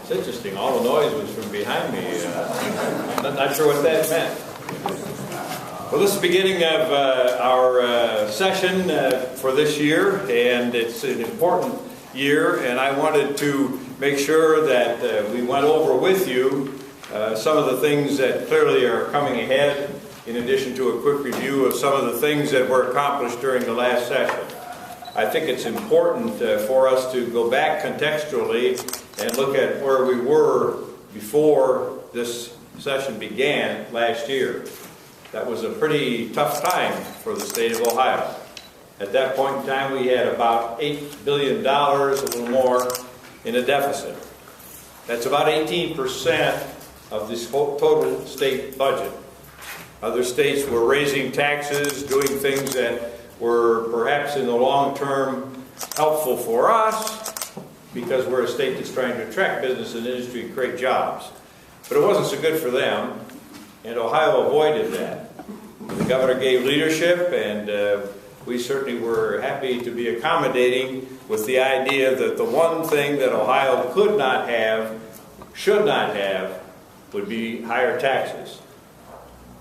It's interesting, all the noise was from behind me. I'm not sure what that meant. Well, this is the beginning of our session for this year, and it's an important year, and I wanted to make sure that we went over with you some of the things that clearly are coming ahead, in addition to a quick review of some of the things that were accomplished during the last session. I think it's important for us to go back contextually and look at where we were before this session began last year. That was a pretty tough time for the state of Ohio. At that point in time, we had about $8 billion, a little more, in a deficit. That's about 18% of the total state budget. Other states were raising taxes, doing things that were perhaps in the long term helpful for us because we're a state that's trying to attract business and industry and create jobs. But it wasn't so good for them, and Ohio avoided that. The governor gave leadership, and we certainly were happy to be accommodating with the idea that the one thing that Ohio could not have, should not have, would be higher taxes.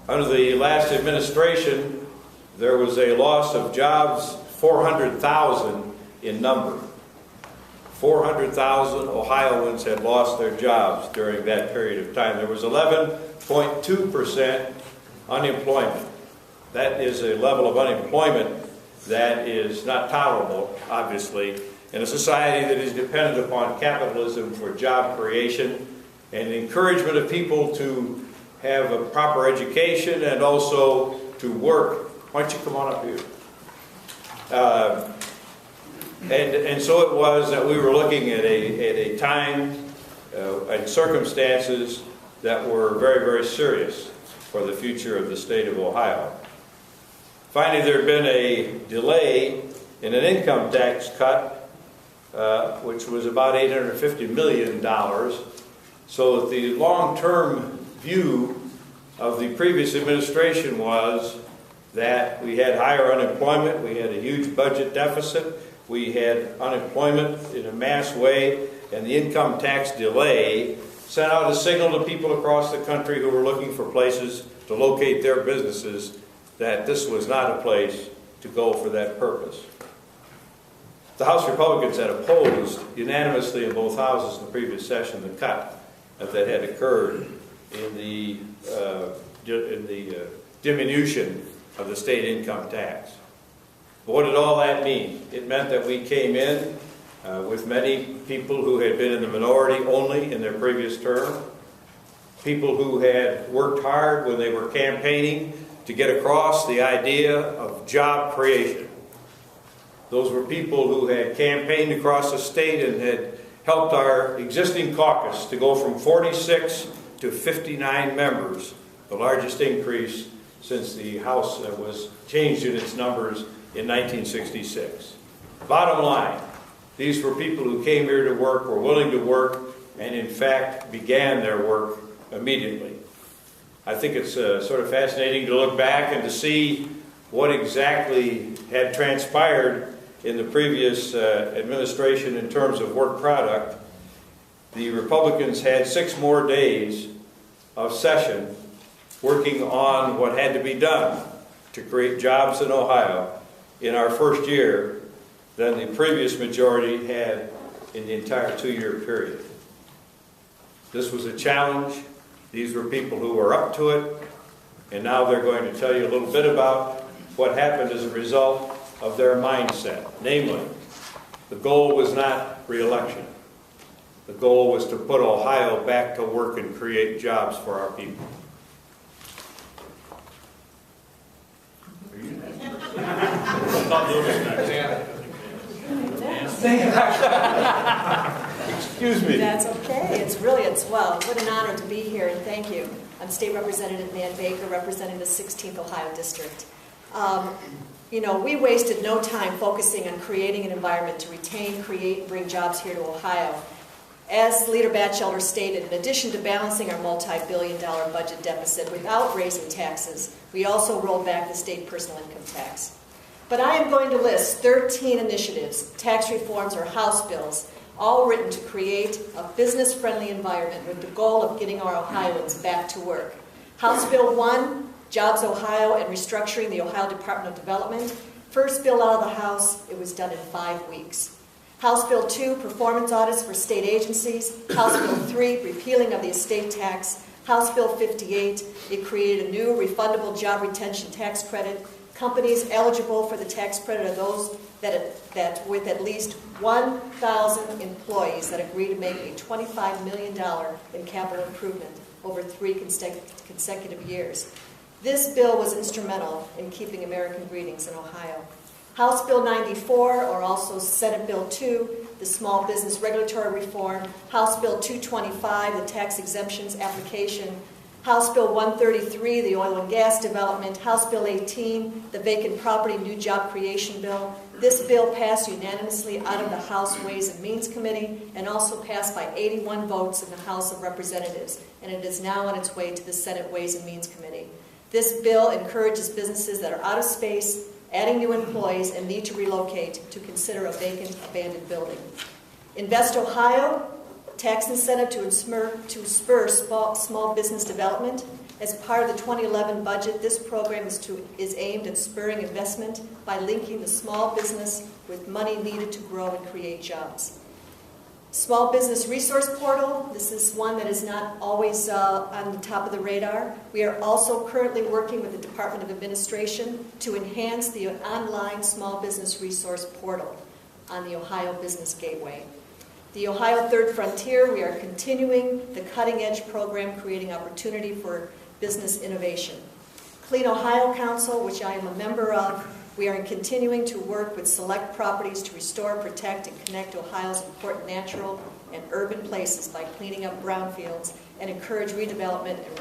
Under the last administration, there was a loss of jobs, 400,000 in number. 400,000 Ohioans had lost their jobs during that period of time. There was 11.2% unemployment. That is a level of unemployment that is not tolerable, obviously, in a society that is dependent upon capitalism for job creation and encouragement of people to have a proper education and also to work. Why don't you come on up here? And so it was that we were looking at a time and circumstances that were very, very serious for the future of the state of Ohio. Finally, there had been a delay in an income tax cut, which was about $850 million, so that the long-term view of the previous administration was that we had higher unemployment, we had a huge budget deficit, we had unemployment in a mass way, and the income tax delay sent out a signal to people across the country who were looking for places to locate their businesses that this was not a place to go for that purpose. The House Republicans had opposed unanimously in both houses in the previous session the cut that had occurred in the diminution of the state income tax. But what did all that mean? It meant that we came in with many people who had been in the minority only in their previous term, people who had worked hard when they were campaigning to get across the idea of job creation. Those were people who had campaigned across the state and had helped our existing caucus to go from 46 to 59 members, the largest increase since the House was changed in its numbers in 1966. Bottom line, these were people who came here to work, were willing to work, and in fact began their work immediately. I think it's sort of fascinating to look back and to see what exactly had transpired in the previous administration in terms of work product. The Republicans had 6 more days of session working on what had to be done to create jobs in Ohio in our first year than the previous majority had in the entire 2-year period. This was a challenge. These were people who were up to it, and now they're going to tell you a little bit about what happened as a result of their mindset. Namely, the goal was not re-election. The goal was to put Ohio back to work and create jobs for our people. Excuse me. That's okay. It's what an honor to be here, and thank you. I'm State Representative Nan Baker, representing the 16th Ohio District. We wasted no time focusing on creating an environment to retain, create, and bring jobs here to Ohio. As Leader Batchelder stated, in addition to balancing our multi-billion-dollar budget deficit without raising taxes, we also rolled back the state personal income tax. But I am going to list 13 initiatives, tax reforms or House bills, all written to create a business-friendly environment with the goal of getting our Ohioans back to work. House Bill 1, Jobs Ohio and restructuring the Ohio Department of Development. First bill out of the House, it was done in 5 weeks. House Bill 2, performance audits for state agencies. House Bill 3, repealing of the estate tax. House Bill 58, it created a new refundable job retention tax credit. Companies eligible for the tax credit are those that with at least 1,000 employees that agree to make a $25 million in capital improvement over 3 consecutive years. This bill was instrumental in keeping American greetings in Ohio. House Bill 94, or also Senate Bill 2, the Small Business Regulatory Reform. House Bill 225, the Tax Exemptions Application. House Bill 133, the Oil and Gas Development. House Bill 18, the Vacant Property New Job Creation Bill. This bill passed unanimously out of the House Ways and Means Committee and also passed by 81 votes in the House of Representatives, and it is now on its way to the Senate Ways and Means Committee. This bill encourages businesses that are out of space, adding new employees, and need to relocate to consider a vacant, abandoned building. Invest Ohio, tax incentive to spur small business development. As part of the 2011 budget, this program is aimed at spurring investment by linking the small business with money needed to grow and create jobs. Small Business Resource Portal, this is one that is not always on the top of the radar. We are also currently working with the Department of Administration to enhance the online Small Business Resource Portal on the Ohio Business Gateway. The Ohio Third Frontier, we are continuing the cutting-edge program creating opportunity for business innovation. Clean Ohio Council, which I am a member of, we are continuing to work with select properties to restore, protect, and connect Ohio's important natural and urban places by cleaning up brownfields and encourage redevelopment and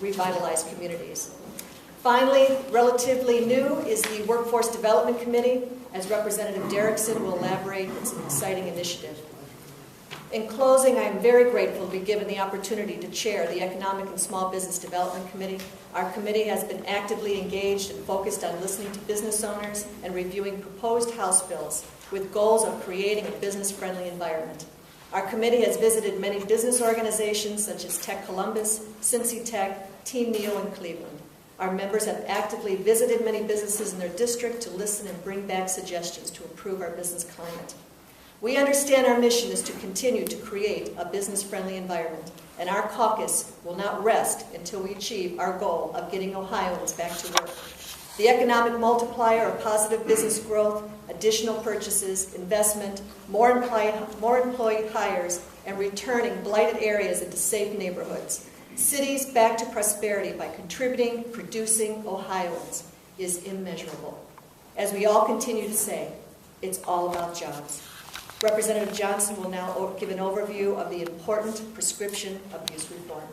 revitalize communities. Finally, relatively new is the Workforce Development Committee. As Representative Derrickson will elaborate, it's an exciting initiative. In closing, I am very grateful to be given the opportunity to chair the Economic and Small Business Development Committee. Our committee has been actively engaged and focused on listening to business owners and reviewing proposed House bills with goals of creating a business-friendly environment. Our committee has visited many business organizations such as Tech Columbus, Cincy Tech, Team Neo, and Cleveland. Our members have actively visited many businesses in their district to listen and bring back suggestions to improve our business climate. We understand our mission is to continue to create a business-friendly environment, and our caucus will not rest until we achieve our goal of getting Ohioans back to work. The economic multiplier of positive business growth, additional purchases, investment, more employee hires, and returning blighted areas into safe neighborhoods. Cities back to prosperity by contributing, producing Ohioans is immeasurable. As we all continue to say, it's all about jobs. Representative Johnson will now give an overview of the important prescription abuse reform.